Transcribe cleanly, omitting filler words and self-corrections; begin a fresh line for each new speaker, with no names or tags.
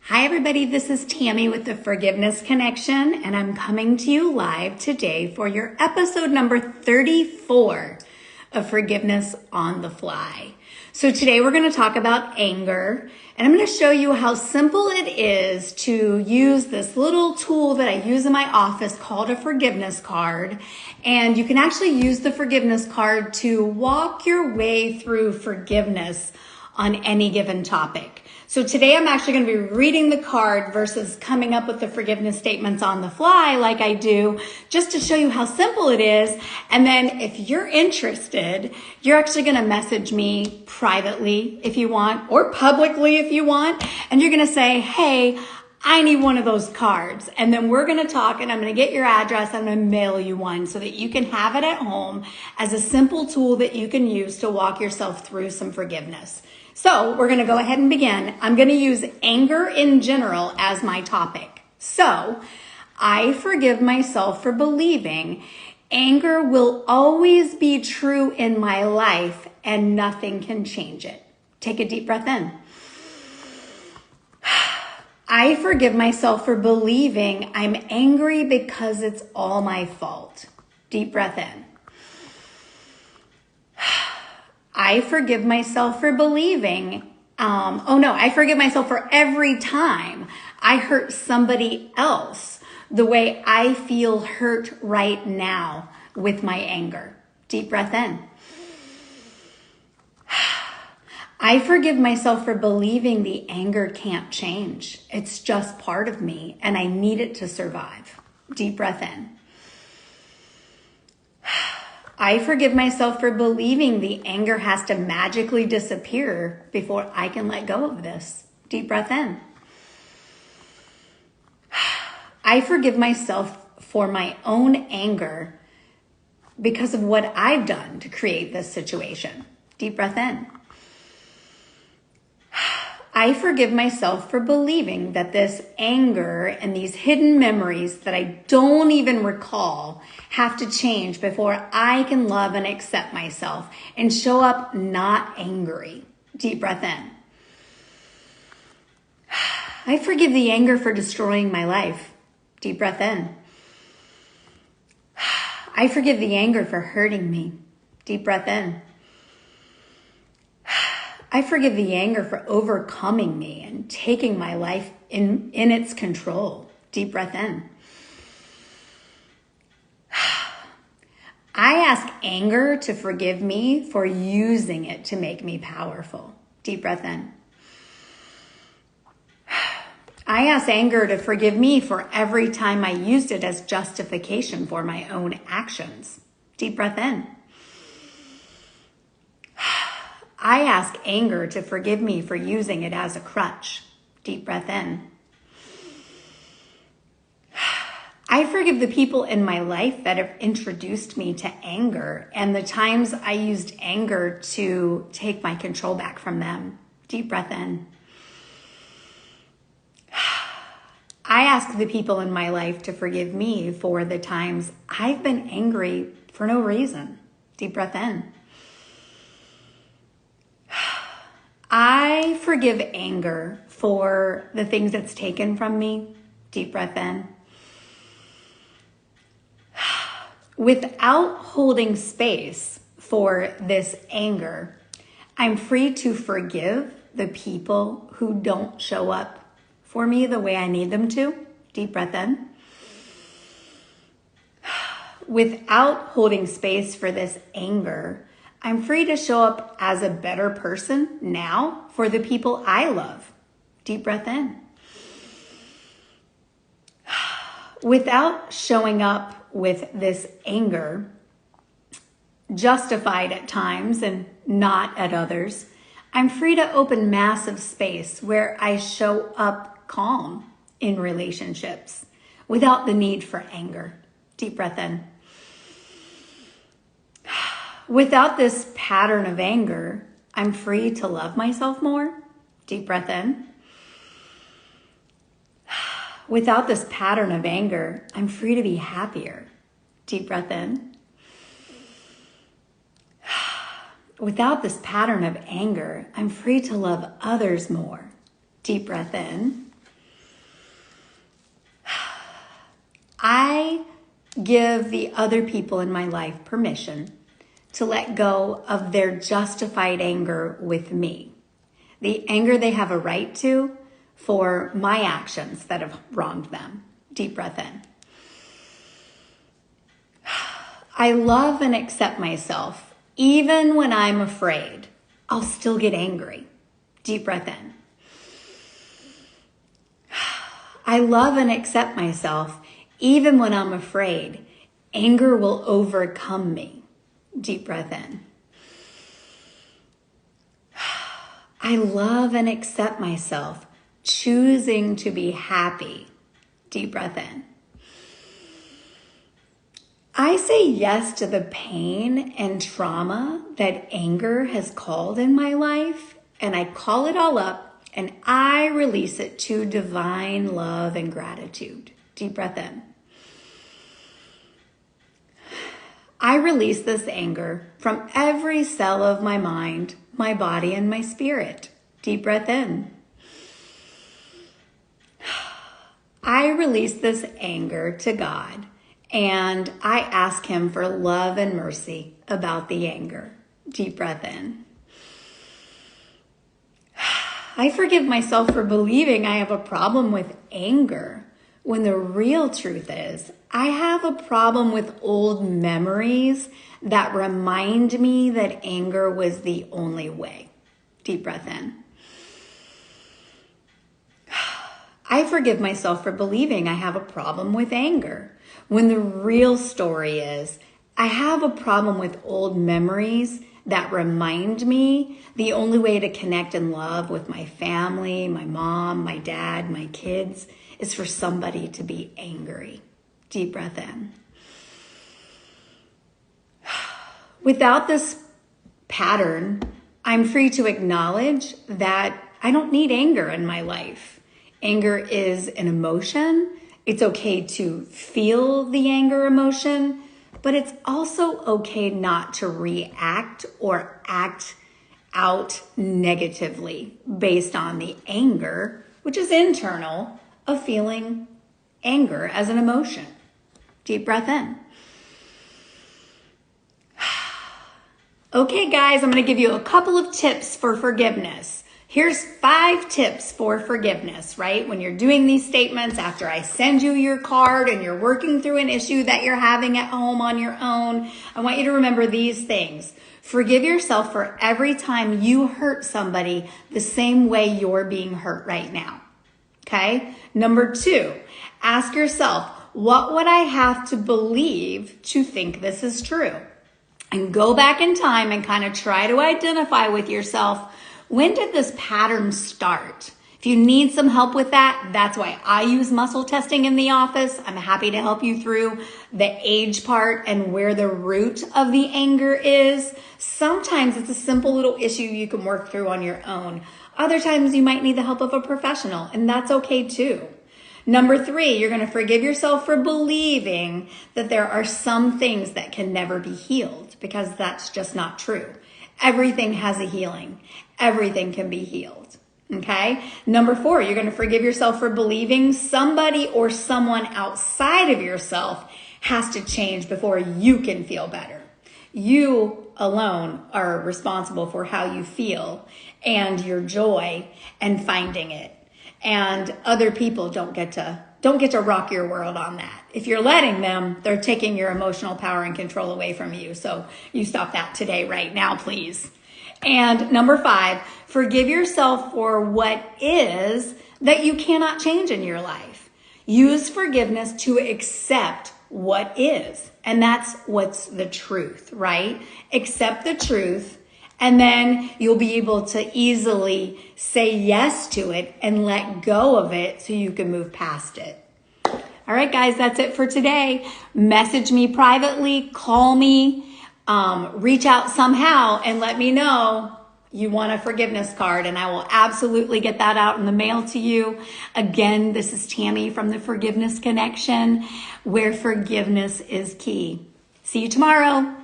Hi everybody, this is Tammy with the Forgiveness Connection, and I'm coming to you live today for your episode number 34 of Forgiveness on the Fly. So today we're going to talk about anger, and I'm going to show you how simple it is to use this little tool that I use in my office called a forgiveness card. And you can actually use the forgiveness card to walk your way through forgiveness on any given topic. So today I'm actually going to be reading the card versus coming up with the forgiveness statements on the fly like I do, just to show you how simple it is. And then if you're interested, you're actually going to message me privately if you want, or publicly if you want. And you're going to say, hey, I need one of those cards. And then we're going to talk, and I'm going to get your address. I'm going to mail you one so that you can have it at home as a simple tool that you can use to walk yourself through some forgiveness. So we're going to go ahead and begin. I'm going to use anger in general as my topic. So I forgive myself for believing anger will always be true in my life and nothing can change it. Take a deep breath in. I forgive myself for believing I'm angry because it's all my fault. Deep breath in. I forgive myself for believing, I forgive myself for every time I hurt somebody else the way I feel hurt right now with my anger. Deep breath in. I forgive myself for believing the anger can't change. It's just part of me and I need it to survive. Deep breath in. I forgive myself for believing the anger has to magically disappear before I can let go of this. Deep breath in. I forgive myself for my own anger because of what I've done to create this situation. Deep breath in. I forgive myself for believing that this anger and these hidden memories that I don't even recall have to change before I can love and accept myself and show up not angry. Deep breath in. I forgive the anger for destroying my life. Deep breath in. I forgive the anger for hurting me. Deep breath in. I forgive the anger for overcoming me and taking my life in its control. Deep breath in. I ask anger to forgive me for using it to make me powerful. Deep breath in. I ask anger to forgive me for every time I used it as justification for my own actions. Deep breath in. I ask anger to forgive me for using it as a crutch. Deep breath in. I forgive the people in my life that have introduced me to anger and the times I used anger to take my control back from them. Deep breath in. I ask the people in my life to forgive me for the times I've been angry for no reason. Deep breath in. I forgive anger for the things it's taken from me. Deep breath in. Without holding space for this anger, I'm free to forgive the people who don't show up for me the way I need them to. Deep breath in. Without holding space for this anger, I'm free to show up as a better person now for the people I love. Deep breath in. Without showing up with this anger, justified at times and not at others, I'm free to open massive space where I show up calm in relationships without the need for anger. Deep breath in. Without this pattern of anger, I'm free to love myself more. Deep breath in. Without this pattern of anger, I'm free to be happier. Deep breath in. Without this pattern of anger, I'm free to love others more. Deep breath in. give the other people in my life permission to let go of their justified anger with me, the anger they have a right to for my actions that have wronged them. Deep breath in. I love and accept myself. Even when I'm afraid, I'll still get angry. Deep breath in. I love and accept myself. Even when I'm afraid, anger will overcome me. Deep breath in. I love and accept myself, choosing to be happy. Deep breath in. I say yes to the pain and trauma that anger has called in my life, and I call it all up, and I release it to divine love and gratitude. Deep breath in. I release this anger from every cell of my mind, my body, and my spirit. Deep breath in. I release this anger to God, and I ask Him for love and mercy about the anger. Deep breath in. I forgive myself for believing I have a problem with anger, when the real truth is I have a problem with old memories that remind me that anger was the only way. Deep breath in. I forgive myself for believing I have a problem with anger, when the real story is I have a problem with old memories that remind me the only way to connect and love with my family, my mom, my dad, my kids, is for somebody to be angry. Deep breath in. Without this pattern, I'm free to acknowledge that I don't need anger in my life. Anger is an emotion. It's okay to feel the anger emotion, but it's also okay not to react or act out negatively based on the anger, which is internal, of feeling anger as an emotion. Deep breath in. Okay, guys, I'm going to give you a couple of tips for forgiveness. Here's 5 tips for forgiveness, right? When you're doing these statements, after I send you your card and you're working through an issue that you're having at home on your own, I want you to remember these things. Forgive yourself for every time you hurt somebody the same way you're being hurt right now. Okay? Number 2, ask yourself, what would I have to believe to think this is true? And go back in time and kind of try to identify with yourself, when did this pattern start? If you need some help with that, that's why I use muscle testing in the office. I'm happy to help you through the age part and where the root of the anger is. Sometimes it's a simple little issue you can work through on your own. Other times you might need the help of a professional, and that's okay too. Number 3, you're going to forgive yourself for believing that there are some things that can never be healed, because that's just not true. Everything has a healing. Everything can be healed. Okay? Number 4, you're going to forgive yourself for believing somebody or someone outside of yourself has to change before you can feel better. You alone are responsible for how you feel and your joy and finding it. And other people don't get to rock your world on that. If you're letting them, they're taking your emotional power and control away from you. So you stop that today, right now, please. And number 5, forgive yourself for what is that you cannot change in your life. Use forgiveness to accept what is. And that's what's the truth, right? Accept the truth, and then you'll be able to easily say yes to it and let go of it so you can move past it. All right, guys, that's it for today. Message me privately, call me, reach out somehow and let me know you want a forgiveness card, and I will absolutely get that out in the mail to you. Again, this is Tammy from the Forgiveness Connection, where forgiveness is key. See you tomorrow.